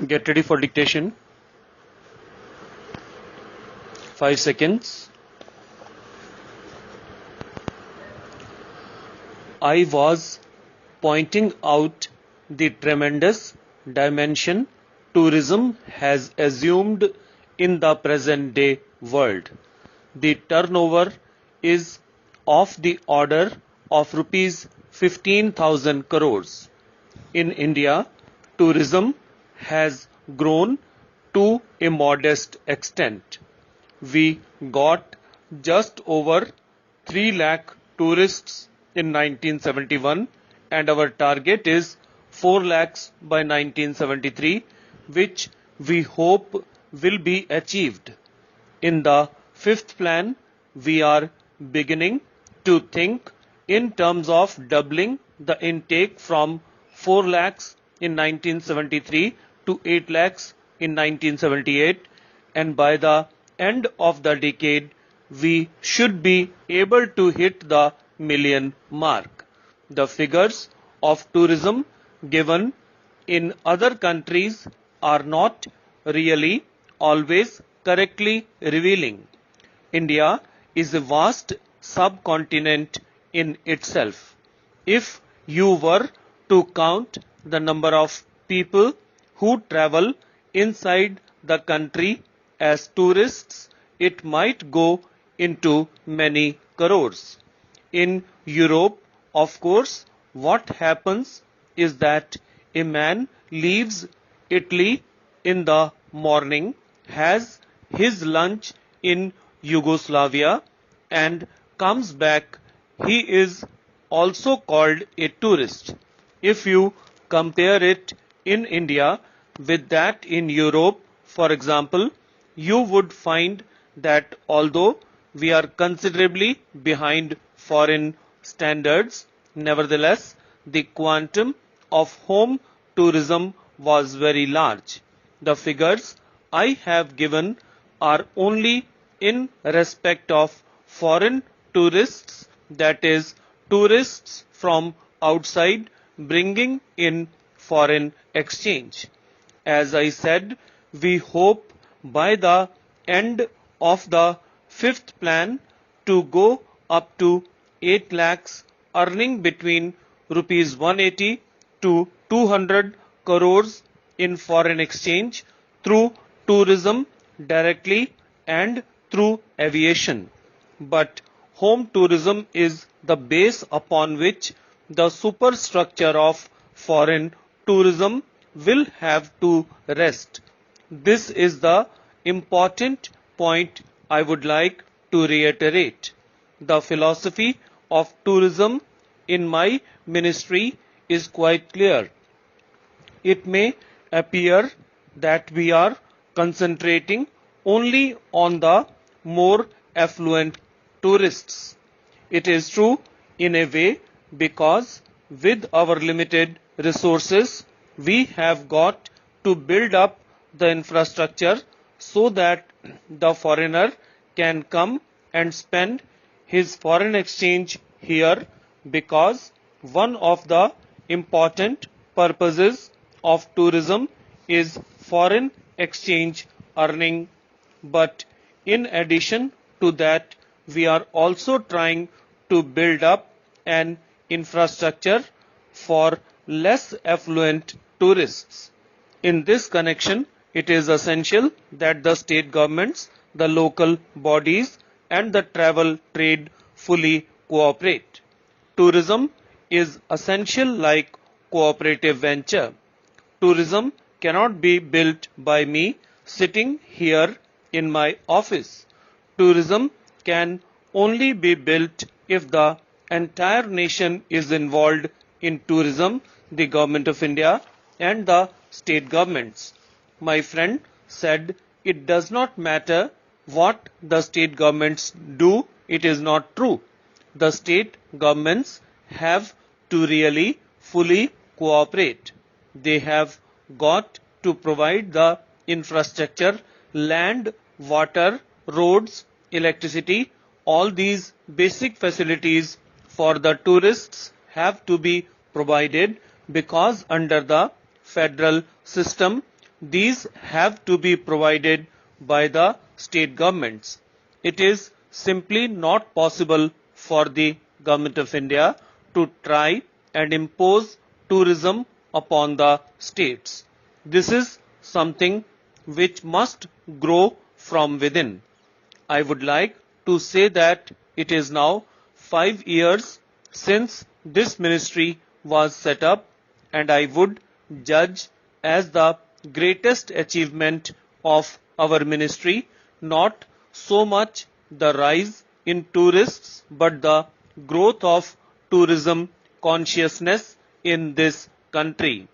Get ready for dictation. 5 seconds. I was pointing out the tremendous dimension tourism has assumed in the present day world. The turnover is of the order of rupees 15,000 crores. In India, tourism has grown to a modest extent. We got just over 3 lakh tourists in 1971 and our target is 4 lakhs by 1973, which we hope will be achieved. In the fifth plan, we are beginning to think in terms of doubling the intake from 4 lakhs in 1973 to 8 lakhs in 1978, and by the end of the decade, we should be able to hit the million mark. The figures of tourism given in other countries are not really always correctly revealing. India is a vast subcontinent in itself. If you were to count the number of people who travel inside the country as tourists, it might go into many crores. In Europe, of course, what happens is that a man leaves Italy in the morning, has his lunch in Yugoslavia, and comes back. He is also called a tourist. If you compare it in India with that in Europe, for example, you would find that although we are considerably behind foreign standards, nevertheless, the quantum of home tourism was very large. The figures I have given are only in respect of foreign tourists, that is, tourists from outside bringing in foreign exchange. As I said, we hope by the end of the fifth plan to go up to 8 lakhs, earning between rupees 180 to 200 crores in foreign exchange through tourism directly and through aviation. But home tourism is the base upon which the superstructure of foreign tourism will have to rest. This is the important point I would like to reiterate. The philosophy of tourism in my ministry is quite clear. It may appear that we are concentrating only on the more affluent tourists. It is true in a way because with our limited resources, we have got to build up the infrastructure so that the foreigner can come and spend his foreign exchange here, because one of the important purposes of tourism is foreign exchange earning. But in addition to that, we are also trying to build up an infrastructure for less affluent tourists. In this connection, it is essential that the state governments, the local bodies, and the travel trade fully cooperate. Tourism is essential like cooperative venture. Tourism cannot be built by me sitting here in my office. Tourism can only be built if the entire nation is involved in tourism, the Government of India and the state governments. My friend said it does not matter what the state governments do, it is not true. The state governments have to really fully cooperate. They have got to provide the infrastructure, land, water, roads, electricity, all these basic facilities for the tourists have to be provided, because under the federal system these have to be provided by the state governments. It is simply not possible for the Government of India to try and impose tourism upon the states. This is something which must grow from within. I would like to say that it is now 5 years since this ministry was set up, and I would judge as the greatest achievement of our ministry not so much the rise in tourists but the growth of tourism consciousness in this country.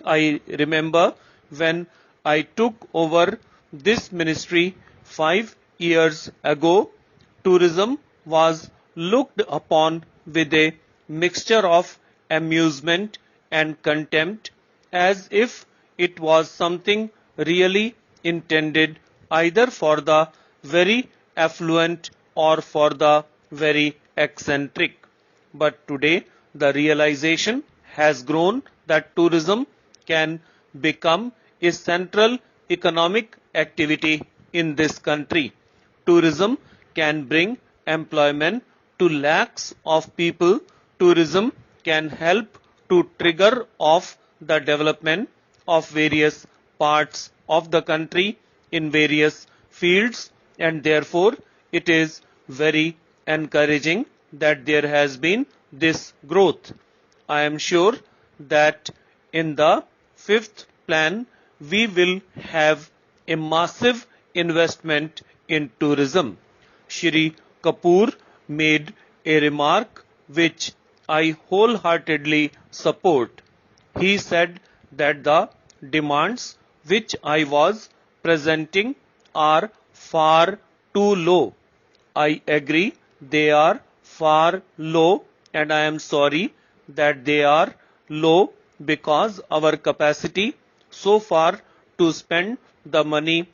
I remember when I took over this ministry 5 years ago, tourism was looked upon with a mixture of amusement and contempt, as if it was something really intended either for the very affluent or for the very eccentric. But today the realization has grown that tourism can become a central economic activity in this country. Tourism can bring employment to lakhs of people. Tourism can help to trigger off the development of various parts of the country in various fields, and therefore it is very encouraging that there has been this growth. I am sure that in the fifth plan we will have a massive investment in tourism. Shri Kapoor made a remark which I wholeheartedly support. He said that the demands which I was presenting are far too low. I agree they are far low, and I am sorry that they are low because our capacity so far to spend the money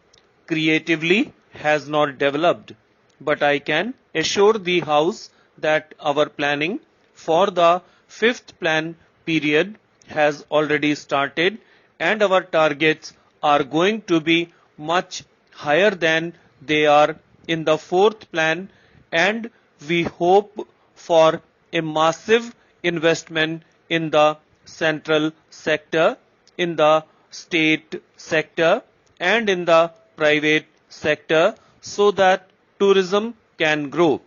creatively has not developed. But I can assure the House that our planning for the fifth plan period has already started, and our targets are going to be much higher than they are in the fourth plan, and we hope for a massive investment in the central sector, in the state sector, and in the private sector so that tourism can grow.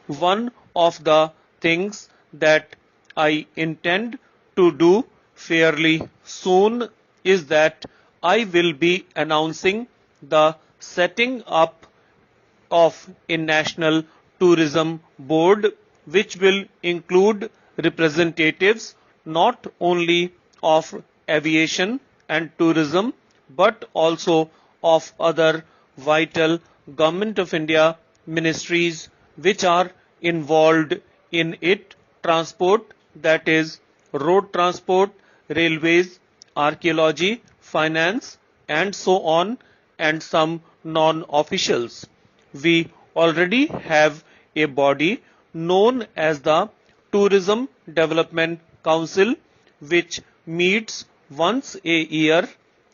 One of the things that I intend to do fairly soon is that I will be announcing the setting up of a national tourism board which will include representatives not only of aviation and tourism but also of other vital Government of India ministries which are involved in it: transport, that is road transport, railways, archaeology, finance, and so on, and some non-officials. We already have a body known as the Tourism Development Council, which meets once a year,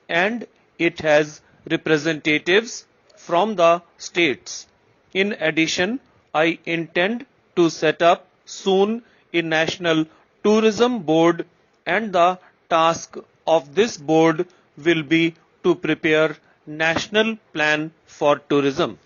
and it has representatives from the states. In addition, I intend to set up soon a national tourism board, and the task of this board will be to prepare national plan for tourism.